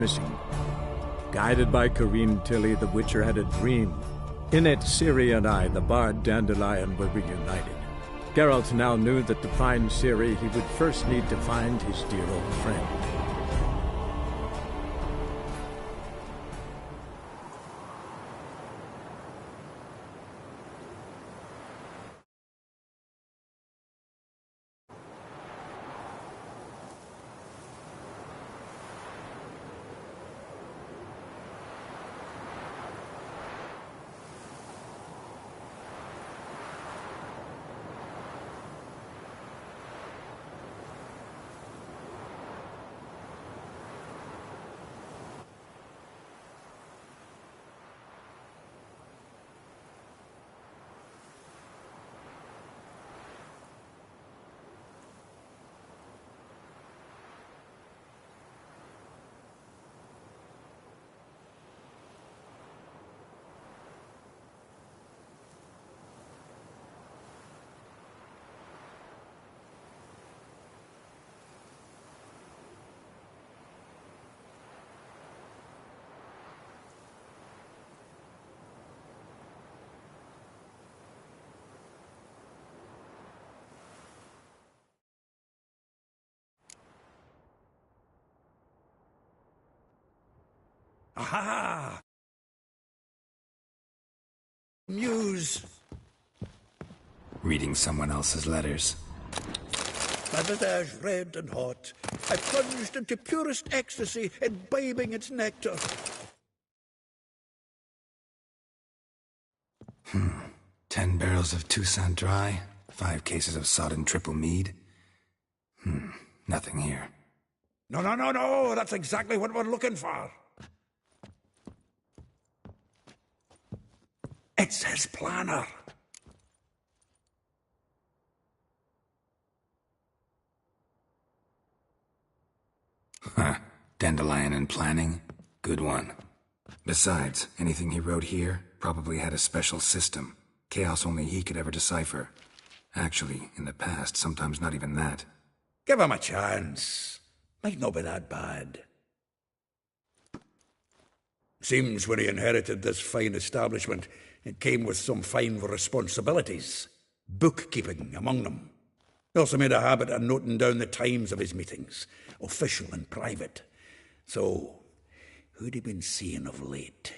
missing. Guided by Corrine Tilly, the Witcher had a dream. In it, Ciri and I, the bard Dandelion, were reunited. Geralt now knew that to find Ciri, he would first need to find his dear old friend. Aha! News. Reading someone else's letters. My visage red and hot, I plunged into purest ecstasy, imbibing its nectar. 10 barrels of Toussaint Dry, 5 cases of sodden triple mead. Nothing here. No, that's exactly what we're looking for. It's his planner. Dandelion and planning? Good one. Besides, anything he wrote here probably had a special system. Chaos only he could ever decipher. Actually, in the past, sometimes not even that. Give him a chance. Might not be that bad. Seems when he inherited this fine establishment, it came with some fine responsibilities. Bookkeeping among them. He also made a habit of noting down the times of his meetings, official and private. So, who'd he been seeing of late?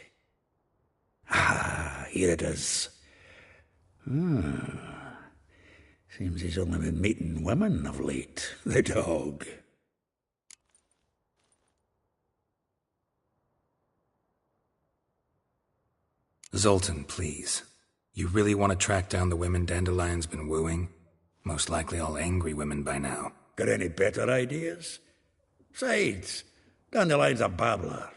Ah, here it is. Seems he's only been meeting women of late, the dog. Zoltan, please. You really want to track down the women Dandelion's been wooing? Most likely all angry women by now. Got any better ideas? Besides, Dandelion's a babbler.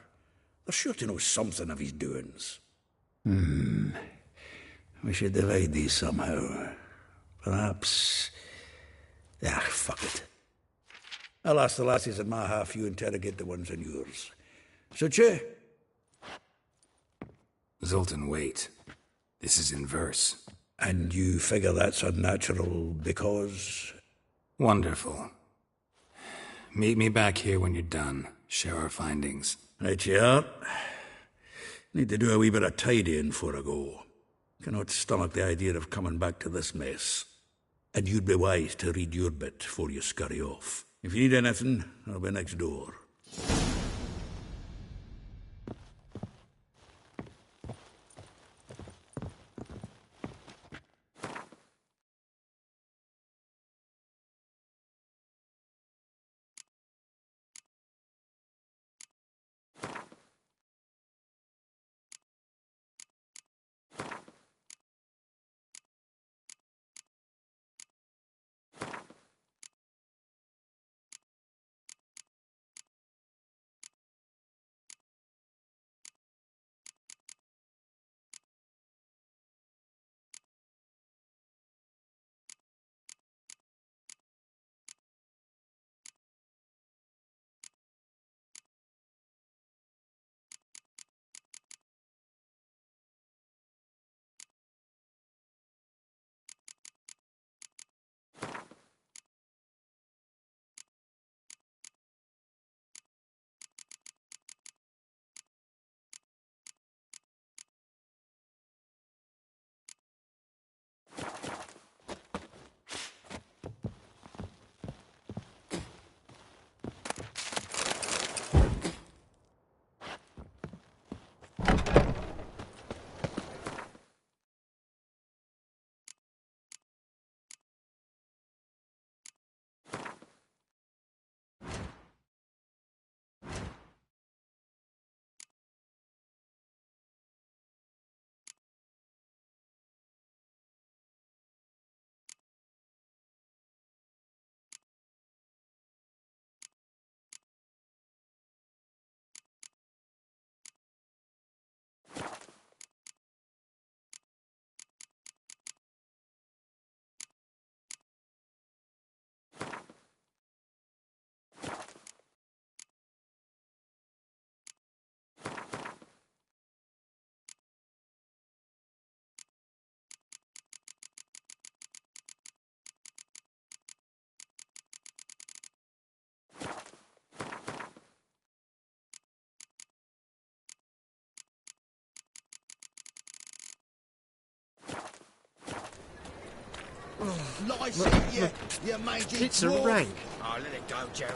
They're sure to know something of his doings. We should divide these somehow. Perhaps... fuck it. I'll ask the lassies in my half, you interrogate the ones in yours. Suit you? Zoltan, wait. This is in verse. And you figure that's unnatural because... Wonderful. Meet me back here when you're done. Share our findings. Right you are. Need to do a wee bit of tidying before I go. Cannot stomach the idea of coming back to this mess. And you'd be wise to read your bit before you scurry off. If you need anything, I'll be next door. I see you mangy It's a dwarf. rank. Oh, let it go, Jarrett.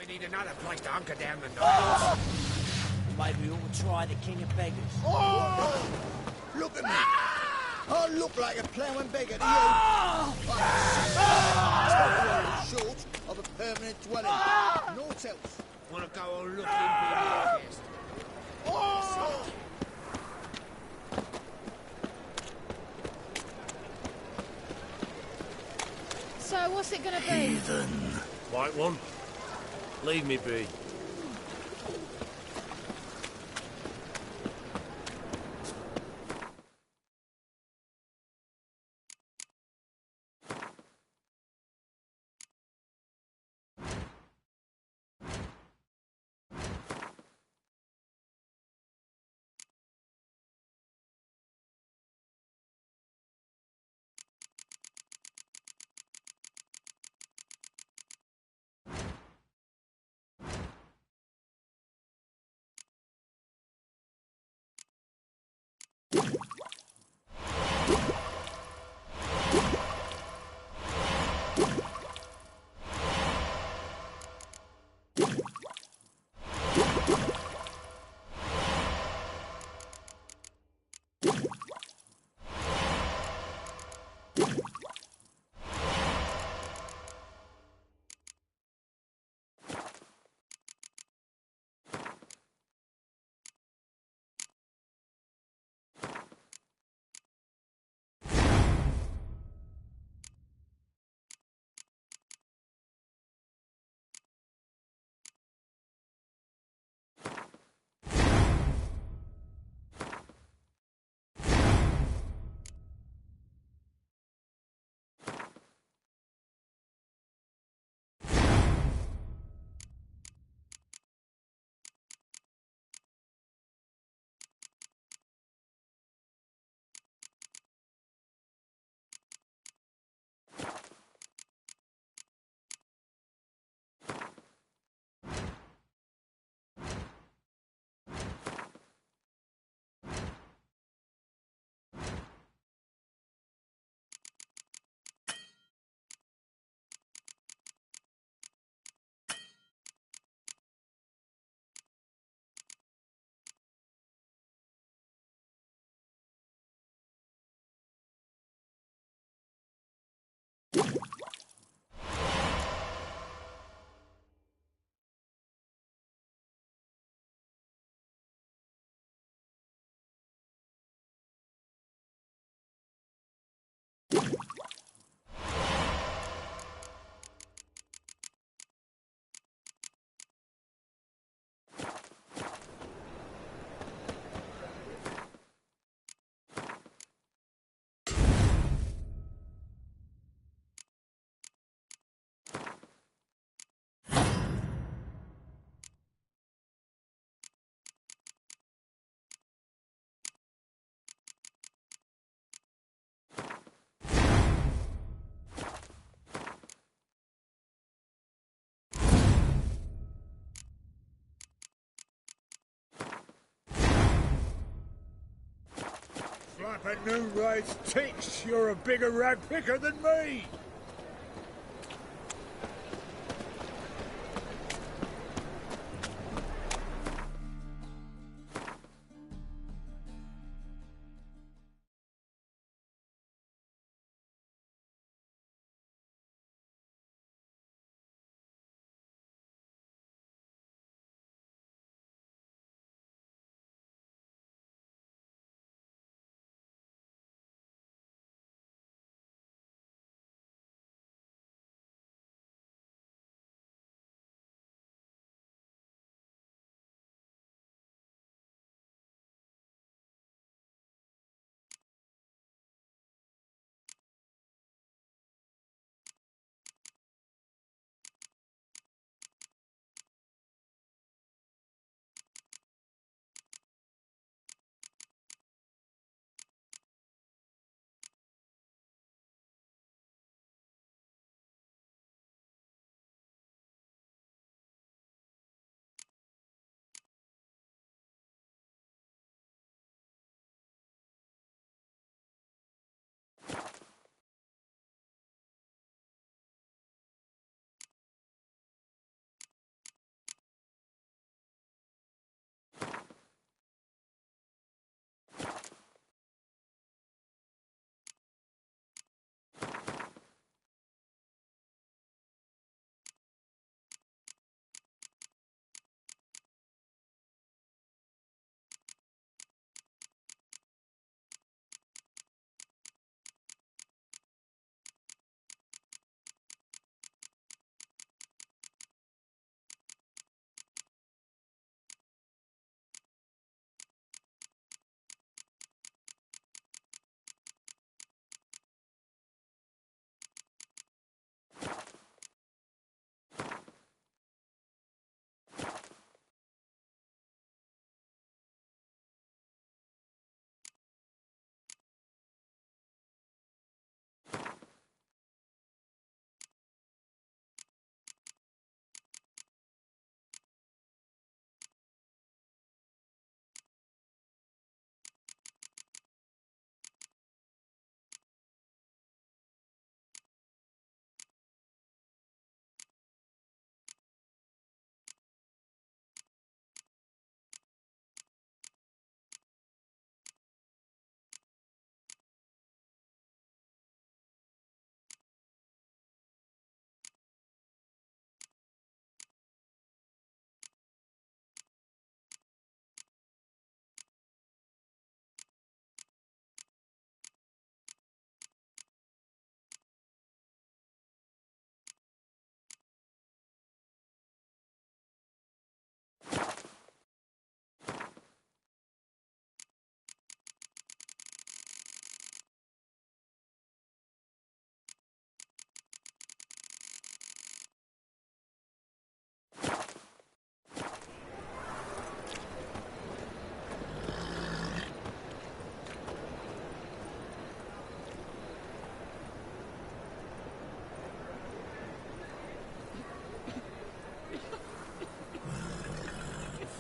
We need another place to hunker down the night. Maybe we ought to try the King of Beggars. Oh! Look at me! I look like a ploughing beggar to you. Short of a permanent dwelling. Naught else. Want to go on looking for your guest? So what's it gonna be? White one? Leave me be. Flapping new ride's ticks. You're a bigger rag picker than me.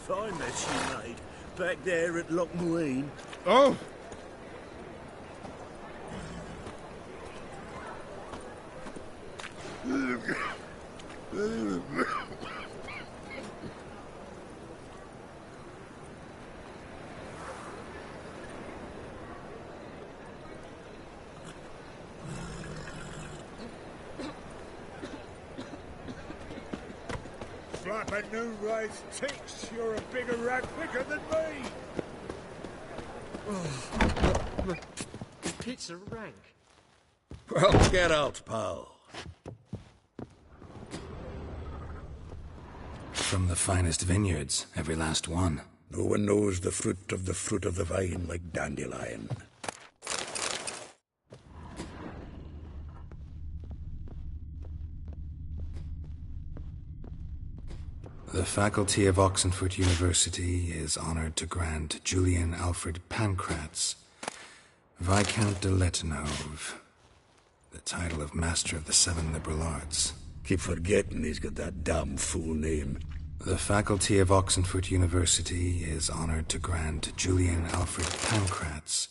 fine mess you made back there at Loch Muine. Oh! Flapping new rice ticks, you're a bigger rat picker than me! Pizza rank. Well, get out, pal. From the finest vineyards, every last one. No one knows the fruit of the vine like Dandelion. The faculty of Oxenford University is honored to grant Julian Alfred Pancratz, Viscount de Letenhove, the title of Master of the Seven Liberal Arts. Keep forgetting he's got that damn fool name. The faculty of Oxenford University is honored to grant Julian Alfred Pancratz,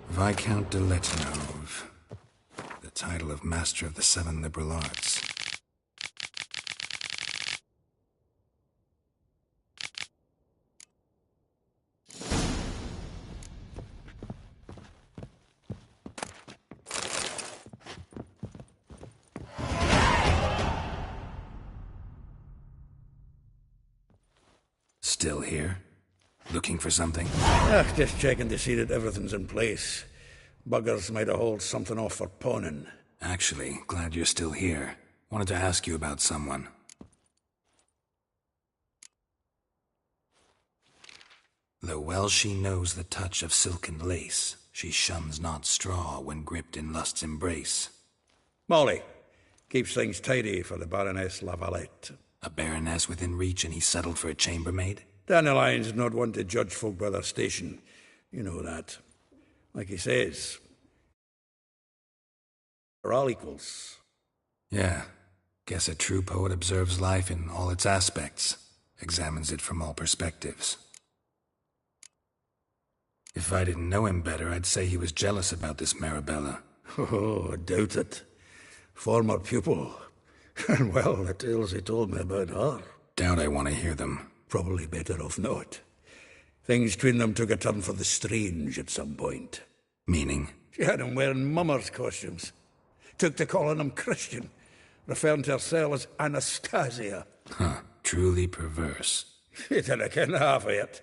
Viscount de Letenhove, the title of Master of the Seven Liberal Arts. Still here? Looking for something? Just checking to see that everything's in place. Buggers might have hauled something off for pawning. Actually, glad you're still here. Wanted to ask you about someone. Though well she knows the touch of silken lace, she shuns not straw when gripped in lust's embrace. Molly keeps things tidy for the Baroness Lavalette. A baroness within reach and he settled for a chambermaid? Dandelion's not one to judge folk by their station. You know that. Like he says, we're all equals. Yeah. Guess a true poet observes life in all its aspects, examines it from all perspectives. If I didn't know him better, I'd say he was jealous about this Marabella. Oh, I doubt it. Former pupil. And well, the tales he told me about her. Doubt I want to hear them. Probably better off not. Things between them took a turn for the strange at some point. Meaning? She had him wearing mummers' costumes. Took to calling him Christian, referring to herself as Anastasia. Huh. Truly perverse. He didn't ken half of it.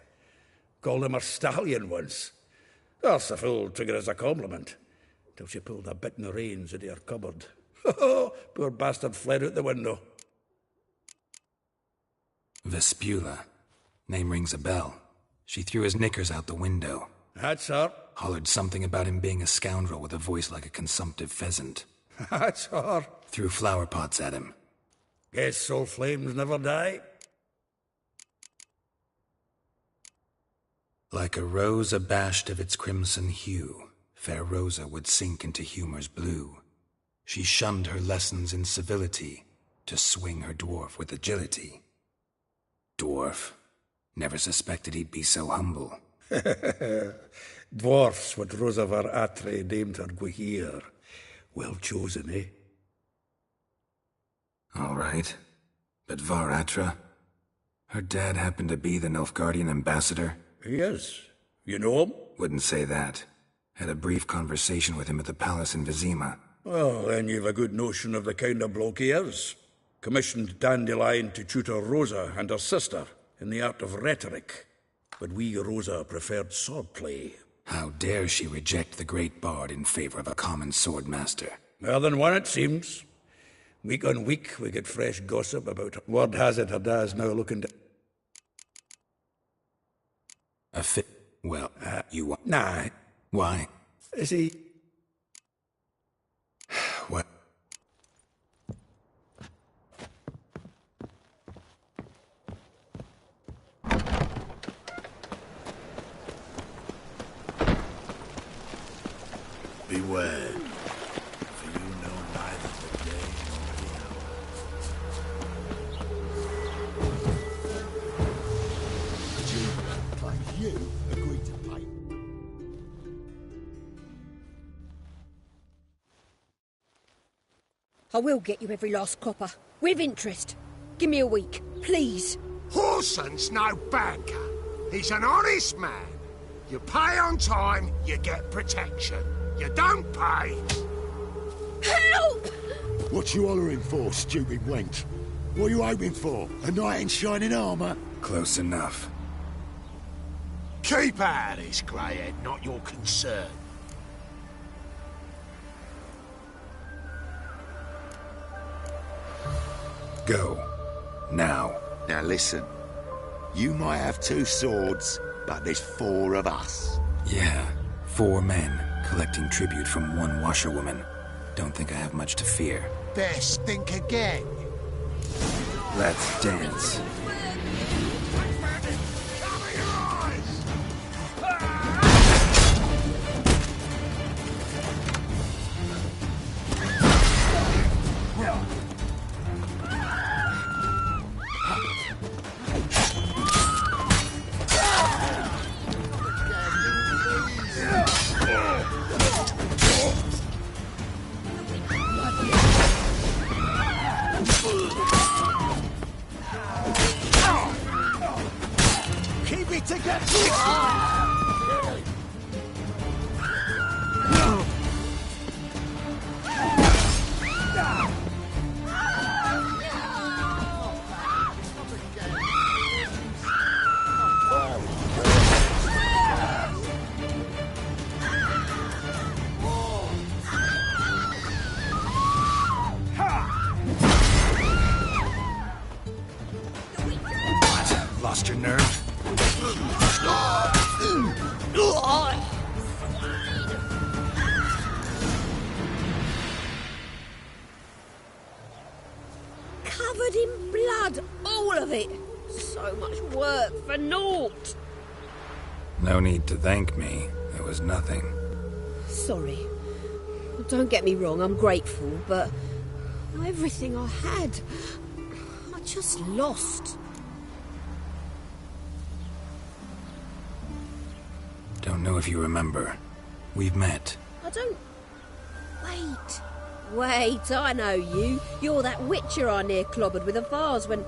Called him a stallion once. That's the fool took it as a compliment, till she pulled a bit in the reins out of her cupboard. Poor bastard fled out the window. Vespula. Name rings a bell. She threw his knickers out the window. That's her. Hollered something about him being a scoundrel with a voice like a consumptive pheasant. That's her. Threw flower pots at him. Guess soul flames never die. Like a rose abashed of its crimson hue, fair Rosa would sink into humor's blue. She shunned her lessons in civility to swing her dwarf with agility. Dwarf. Never suspected he'd be so humble. Dwarfs what Rosa var Atre named her Guihir. Well chosen, eh? All right. But Var Atra? Her dad happened to be the Nilfgaardian ambassador? He is. You know him? Wouldn't say that. Had a brief conversation with him at the palace in Vizima. Well, then you've a good notion of the kind of bloke he is. Commissioned Dandelion to tutor Rosa and her sister in the art of rhetoric. But we, Rosa, preferred swordplay. How dare she reject the great bard in favor of a common swordmaster? More than one, it seems. Week on week, we get fresh gossip about her. Word has it her dad's now looking to... A fit... Well, you want... Nah. Why? Is he... What? Beware, for you know neither the day nor the hour. I will get you every last copper. With interest. Give me a week, please. Horson's no banker. He's an honest man. You pay on time, you get protection. You don't pay... Help! What you hollering for, stupid wench? What are you hoping for? A knight in shining armour? Close enough. Keep out of this, Greyhead, not your concern. Go. Now. Now listen. You might have 2 swords, but there's 4 of us. Yeah, 4 men collecting tribute from 1 washerwoman. Don't think I have much to fear. Best think again. Let's dance. Keep it together! Lost your nerve? Covered in blood, all of it. So much work for naught. No need to thank me. It was nothing. Sorry. Don't get me wrong, I'm grateful, but everything I had, I just lost. Don't know if you remember. We've met. I don't... Wait, I know you. You're that witcher I near clobbered with a vase when...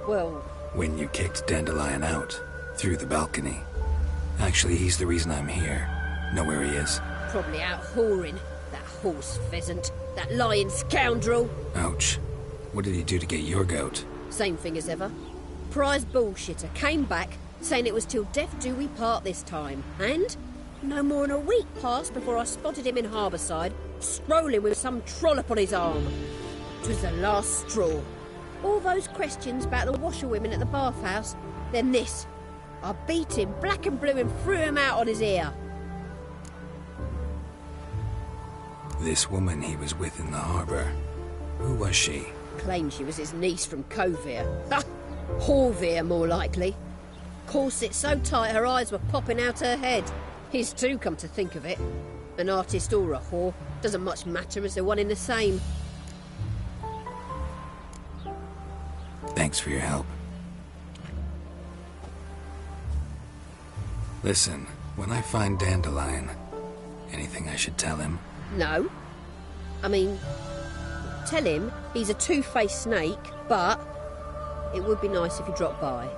Well... When you kicked Dandelion out. Through the balcony. Actually, he's the reason I'm here. Know where he is? Probably out whoring. That horse pheasant. That lying scoundrel. Ouch. What did he do to get your goat? Same thing as ever. Prize bullshitter came back, saying it was till death do we part this time. And no more than a week passed before I spotted him in Harbourside, strolling with some trollop on his arm. 'Twas the last straw. All those questions about the washerwomen at the bathhouse, then this. I beat him black and blue and threw him out on his ear. This woman he was with in the harbour. Who was she? Claimed she was his niece from Kovir. Ha! Horvir, more likely. Corset so tight her eyes were popping out her head. His too, come to think of it. An artist or a whore, doesn't much matter as they're one in the same. Thanks for your help. Listen, when I find Dandelion, anything I should tell him? No. I mean, tell him he's a two-faced snake, but it would be nice if he dropped by.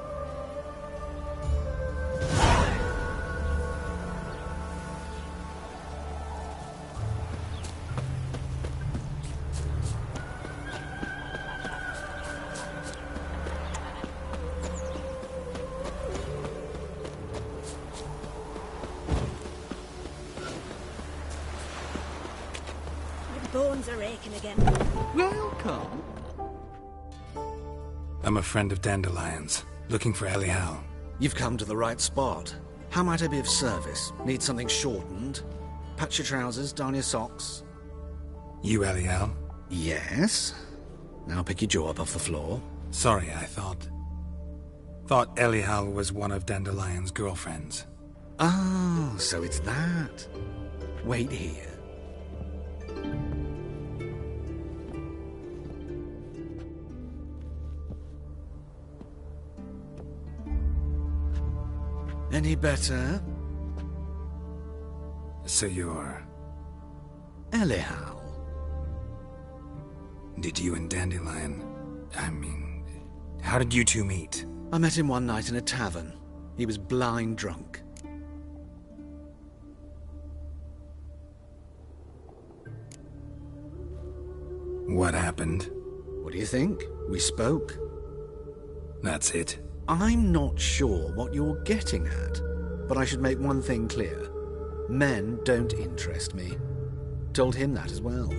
Bones are aching again. Welcome. I'm a friend of Dandelion's, looking for Elial. You've come to the right spot. How might I be of service? Need something shortened? Patch your trousers, darn your socks. You Elial? Yes. Now pick your jaw up off the floor. Sorry, I thought Elial was one of Dandelion's girlfriends. Oh, so it's that. Wait here. Any better? So you're... Elial. Did you and Dandelion... how did you two meet? I met him one night in a tavern. He was blind drunk. What happened? What do you think? We spoke. That's it. I'm not sure what you're getting at, but I should make one thing clear. Men don't interest me. Told him that as well.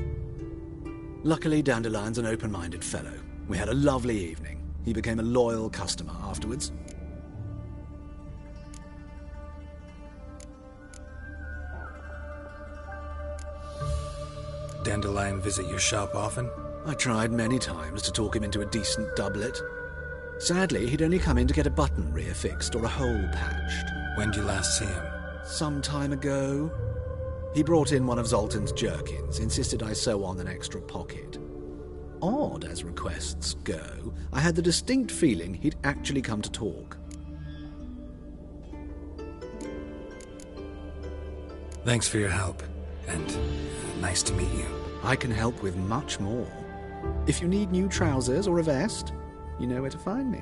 Luckily, Dandelion's an open-minded fellow. We had a lovely evening. He became a loyal customer afterwards. Dandelion visit your shop often? I tried many times to talk him into a decent doublet. Sadly, he'd only come in to get a button rear fixed or a hole patched. When'd you last see him? Some time ago. He brought in one of Zoltan's jerkins, insisted I sew on an extra pocket. Odd as requests go, I had the distinct feeling he'd actually come to talk. Thanks for your help, and nice to meet you. I can help with much more. If you need new trousers or a vest, you know where to find me.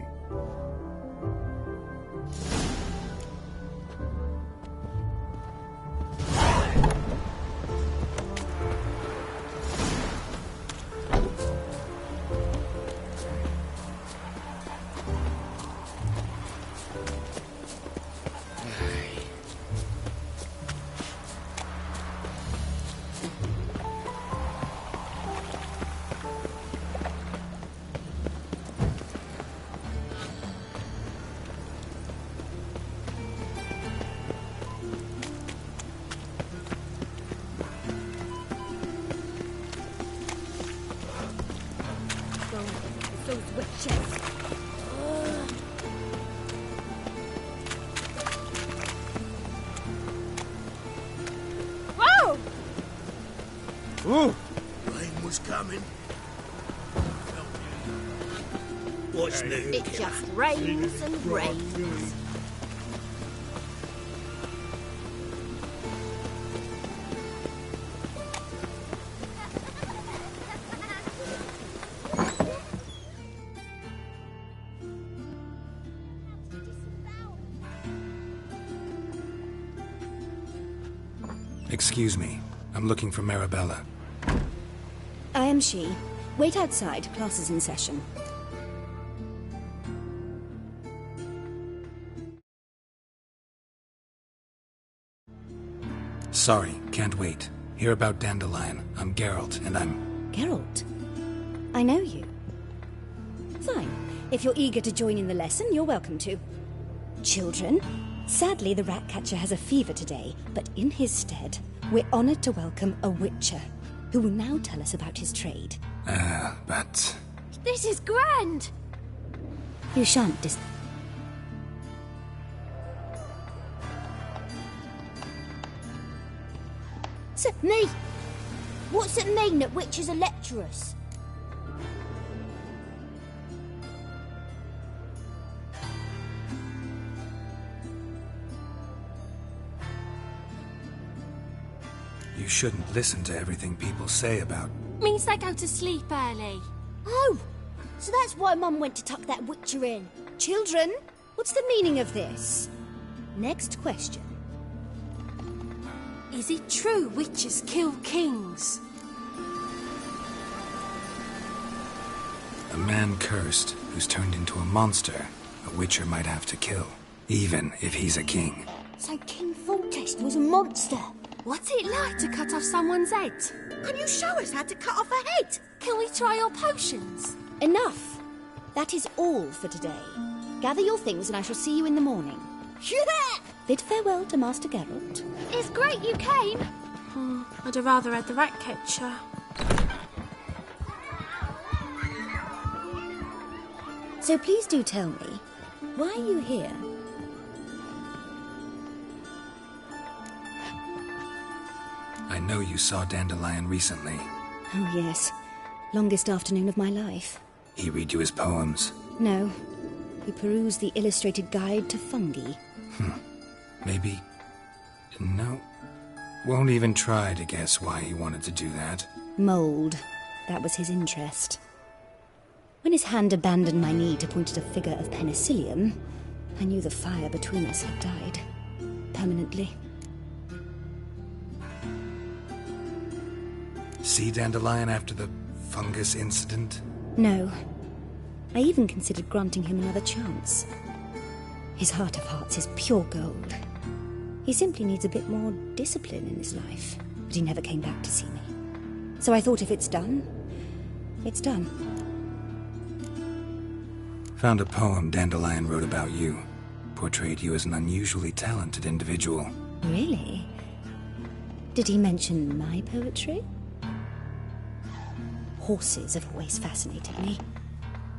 Those witches. Whoa! Ooh! Rain was coming. What's new? It just rains and rains. Excuse me. I'm looking for Marabella. I am she. Wait outside. Class is in session. Sorry, can't wait. Hear about Dandelion. I'm Geralt, and I'm... Geralt? I know you. Fine. If you're eager to join in the lesson, you're welcome to. Children, sadly the Ratcatcher has a fever today, but in his stead, we're honoured to welcome a Witcher, who will now tell us about his trade. But... This is grand! You shan't Me! What's it mean that witches are lecturers? You shouldn't listen to everything people say about... Means they go to sleep early. Oh! So that's why Mum went to tuck that Witcher in. Children, what's the meaning of this? Next question. Is it true witches kill kings? A man cursed who's turned into a monster, a Witcher might have to kill, even if he's a king. So King Foltest was a monster. What's it like to cut off someone's head? Can you show us how to cut off a head? Can we try your potions? Enough. That is all for today. Gather your things and I shall see you in the morning. Yeah! Bid farewell to Master Geralt. It's great you came. I'd have rather had the Ratcatcher. So please do tell me, why are you here? I know you saw Dandelion recently. Oh yes, longest afternoon of my life. He read you his poems? No, he perused the illustrated guide to fungi. Maybe... No. Won't even try to guess why he wanted to do that. Mold. That was his interest. When his hand abandoned my knee to point at a figure of penicillium, I knew the fire between us had died. Permanently. See Dandelion after the fungus incident? No. I even considered granting him another chance. His heart of hearts is pure gold. He simply needs a bit more discipline in his life. But he never came back to see me. So I thought if it's done, it's done. Found a poem Dandelion wrote about you. Portrayed you as an unusually talented individual. Really? Did he mention my poetry? Horses have always fascinated me.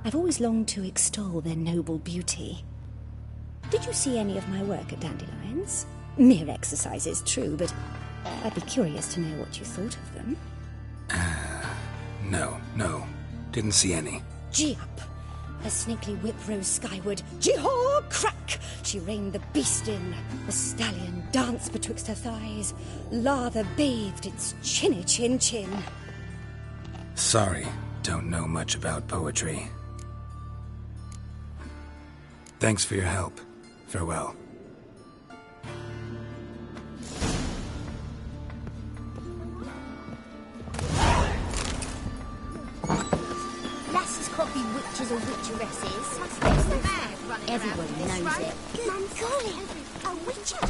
I've always longed to extol their noble beauty. Did you see any of my work at Dandelions? Mere exercises, true, but I'd be curious to know what you thought of them. No. Didn't see any. Gee up! Her snakely whip rose skyward. Jee-haw! Crack! She reined the beast in. The stallion danced betwixt her thighs. Lather bathed its chinny chin. Sorry, don't know much about poetry. Thanks for your help. Farewell. Lasses can't be witches or witcheresses. Everyone knows it. Good golly, a witcher.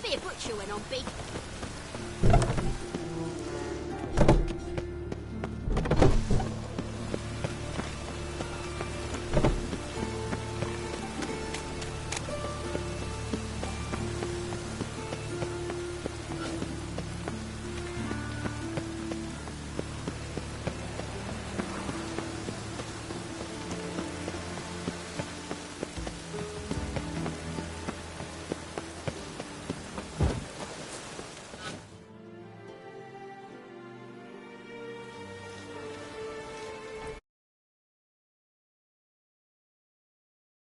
Be a butcher went on, Big.